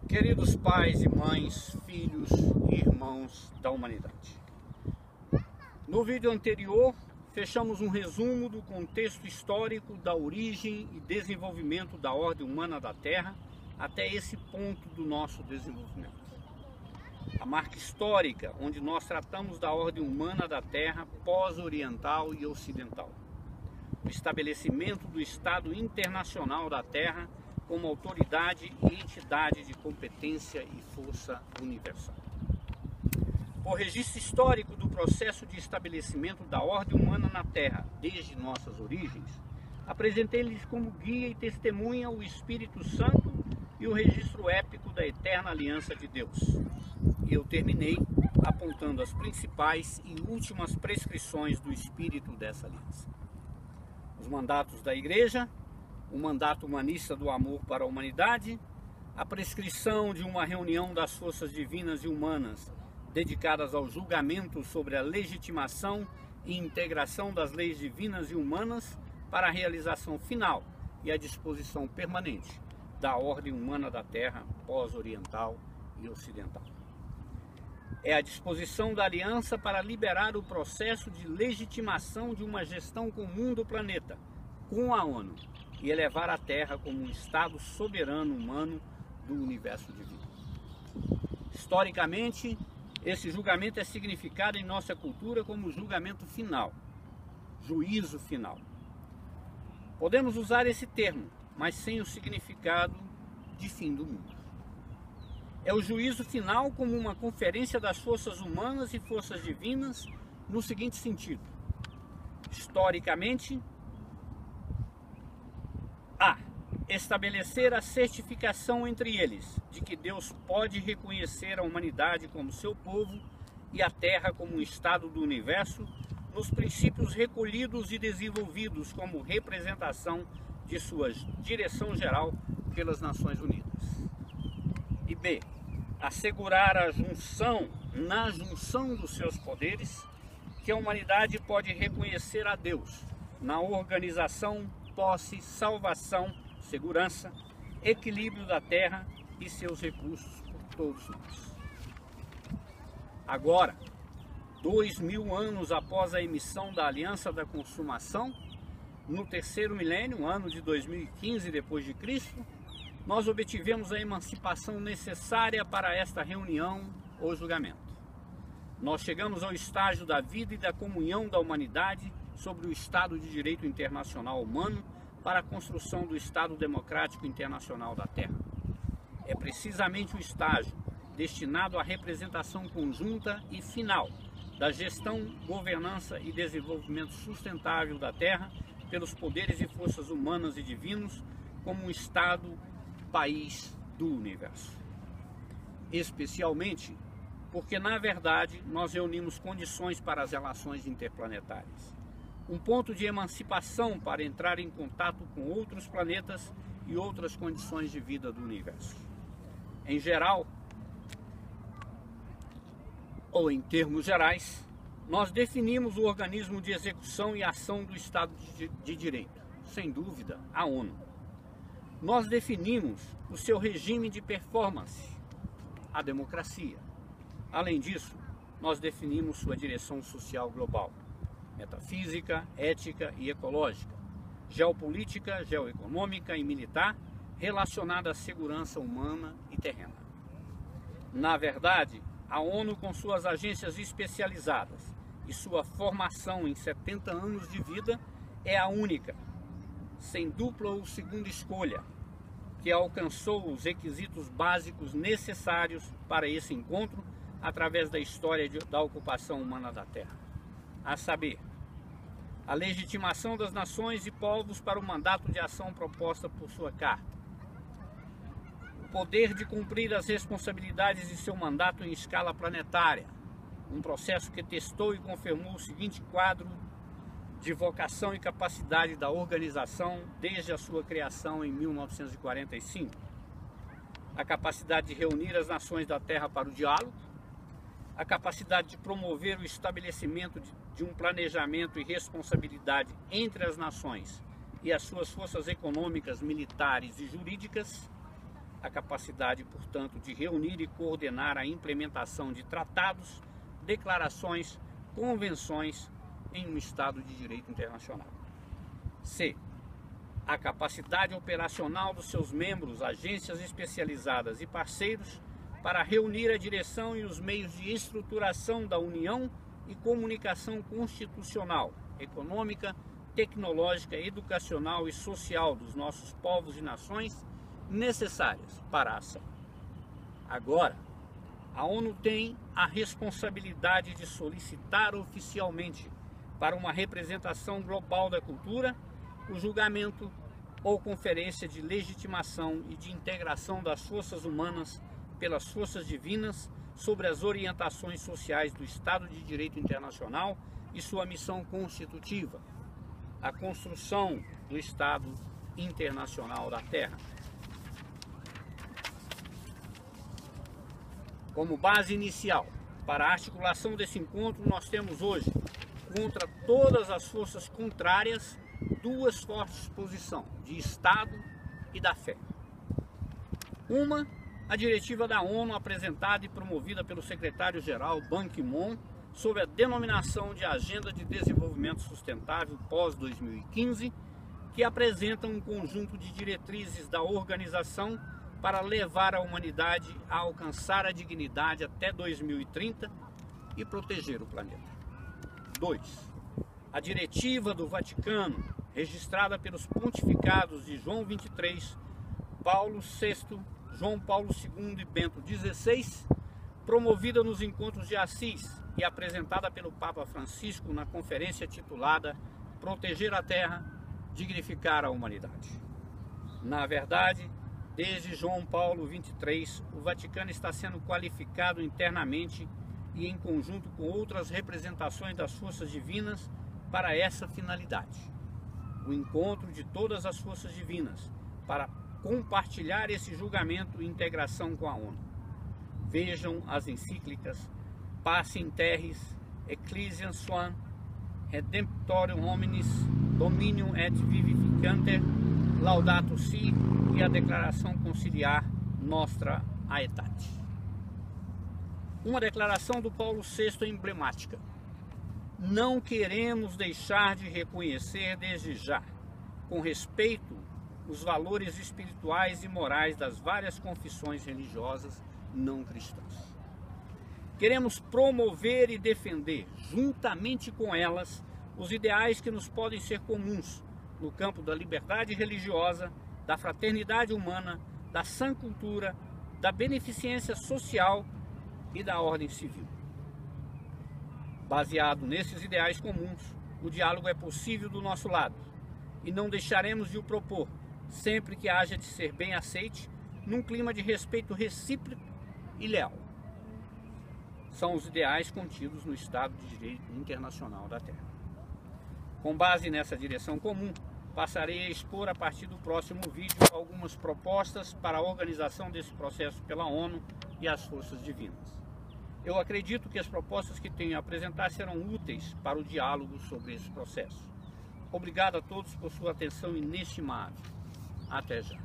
Queridos pais e mães, filhos e irmãos da humanidade. No vídeo anterior, fechamos um resumo do contexto histórico da origem e desenvolvimento da ordem humana da Terra até esse ponto do nosso desenvolvimento. A marca histórica onde nós tratamos da ordem humana da Terra pós-oriental e ocidental. O estabelecimento do Estado Internacional da Terra como autoridade e entidade de competência e força universal. O registro histórico do processo de estabelecimento da ordem humana na Terra, desde nossas origens, apresentei-lhes como guia e testemunha o Espírito Santo e o registro épico da eterna aliança de Deus. E eu terminei apontando as principais e últimas prescrições do espírito dessa aliança. Os mandatos da Igreja, o mandato humanista do amor para a humanidade, a prescrição de uma reunião das forças divinas e humanas dedicadas ao julgamento sobre a legitimação e integração das leis divinas e humanas para a realização final e a disposição permanente da ordem humana da Terra pós-oriental e ocidental. É a disposição da aliança para liberar o processo de legitimação de uma gestão comum do planeta com a ONU e elevar a Terra como um Estado soberano humano do universo divino. Historicamente, esse julgamento é significado em nossa cultura como julgamento final, juízo final. Podemos usar esse termo, mas sem o significado de fim do mundo. É o juízo final como uma conferência das forças humanas e forças divinas no seguinte sentido. Historicamente, estabelecer a certificação entre eles de que Deus pode reconhecer a humanidade como seu povo e a Terra como um estado do universo nos princípios recolhidos e desenvolvidos como representação de sua direção geral pelas Nações Unidas. E B, assegurar a junção, na junção dos seus poderes, que a humanidade pode reconhecer a Deus na organização, posse, salvação, segurança, equilíbrio da Terra e seus recursos por todos nós. Agora, 2000 anos após a emissão da Aliança da Consumação, no terceiro milênio, ano de 2015 depois de Cristo, nós obtivemos a emancipação necessária para esta reunião ou julgamento. Nós chegamos ao estágio da vida e da comunhão da humanidade sobre o Estado de Direito Internacional Humano para a construção do Estado Democrático Internacional da Terra. É precisamente o estágio destinado à representação conjunta e final da gestão, governança e desenvolvimento sustentável da Terra pelos poderes e forças humanas e divinos como um Estado, país do universo. Especialmente porque, na verdade, nós reunimos condições para as relações interplanetárias. Um ponto de emancipação para entrar em contato com outros planetas e outras condições de vida do universo. Em geral, ou em termos gerais, nós definimos o organismo de execução e ação do Estado de Direito, sem dúvida, a ONU. Nós definimos o seu regime de performance, a democracia. Além disso, nós definimos sua direção social global, metafísica, ética e ecológica, geopolítica, geoeconômica e militar, relacionada à segurança humana e terrena. Na verdade, a ONU, com suas agências especializadas e sua formação em 70 anos de vida, é a única, sem dupla ou segunda escolha, que alcançou os requisitos básicos necessários para esse encontro através da história da ocupação humana da Terra. A saber, a legitimação das nações e povos para o mandato de ação proposta por sua carta, o poder de cumprir as responsabilidades de seu mandato em escala planetária, um processo que testou e confirmou o seguinte quadro de vocação e capacidade da organização desde a sua criação em 1945, a capacidade de reunir as nações da Terra para o diálogo, a capacidade de promover o estabelecimento de um planejamento e responsabilidade entre as nações e as suas forças econômicas, militares e jurídicas, a capacidade, portanto, de reunir e coordenar a implementação de tratados, declarações, convenções em um Estado de direito internacional. C. A capacidade operacional dos seus membros, agências especializadas e parceiros para reunir a direção e os meios de estruturação da União e comunicação constitucional, econômica, tecnológica, educacional e social dos nossos povos e nações necessárias para a ação. Agora, a ONU tem a responsabilidade de solicitar oficialmente para uma representação global da cultura o julgamento ou conferência de legitimação e de integração das forças humanas pelas forças divinas sobre as orientações sociais do Estado de Direito Internacional e sua missão constitutiva, a construção do Estado Internacional da Terra. Como base inicial para a articulação desse encontro, nós temos hoje, contra todas as forças contrárias, duas fortes posições, de Estado e da fé. Uma, a diretiva da ONU apresentada e promovida pelo secretário-geral Ban Ki-moon sob a denominação de Agenda de Desenvolvimento Sustentável pós-2015, que apresenta um conjunto de diretrizes da organização para levar a humanidade a alcançar a dignidade até 2030 e proteger o planeta. 2. A diretiva do Vaticano, registrada pelos pontificados de João XXIII, Paulo VI, João Paulo II e Bento XVI, promovida nos encontros de Assis e apresentada pelo Papa Francisco na conferência titulada Proteger a Terra, Dignificar a Humanidade. Na verdade, desde João Paulo XXIII, o Vaticano está sendo qualificado internamente e em conjunto com outras representações das forças divinas para essa finalidade. O encontro de todas as forças divinas para compartilhar esse julgamento e integração com a ONU. Vejam as encíclicas Pacem in Terris, Ecclesiam Suam, Redemptorium Hominis, Dominium et Vivificanter, Laudato Si e a Declaração Conciliar Nostra Aetate. Uma declaração do Paulo VI é emblemática. Não queremos deixar de reconhecer desde já, com respeito, os valores espirituais e morais das várias confissões religiosas não cristãs. Queremos promover e defender, juntamente com elas, os ideais que nos podem ser comuns no campo da liberdade religiosa, da fraternidade humana, da sã cultura, da beneficência social e da ordem civil. Baseado nesses ideais comuns, o diálogo é possível do nosso lado e não deixaremos de o propor, sempre que haja de ser bem aceite, num clima de respeito recíproco e leal. São os ideais contidos no Estado de Direito Internacional da Terra. Com base nessa direção comum, passarei a expor a partir do próximo vídeo algumas propostas para a organização desse processo pela ONU e as forças divinas. Eu acredito que as propostas que tenho a apresentar serão úteis para o diálogo sobre esse processo. Obrigado a todos por sua atenção inestimável. Até já.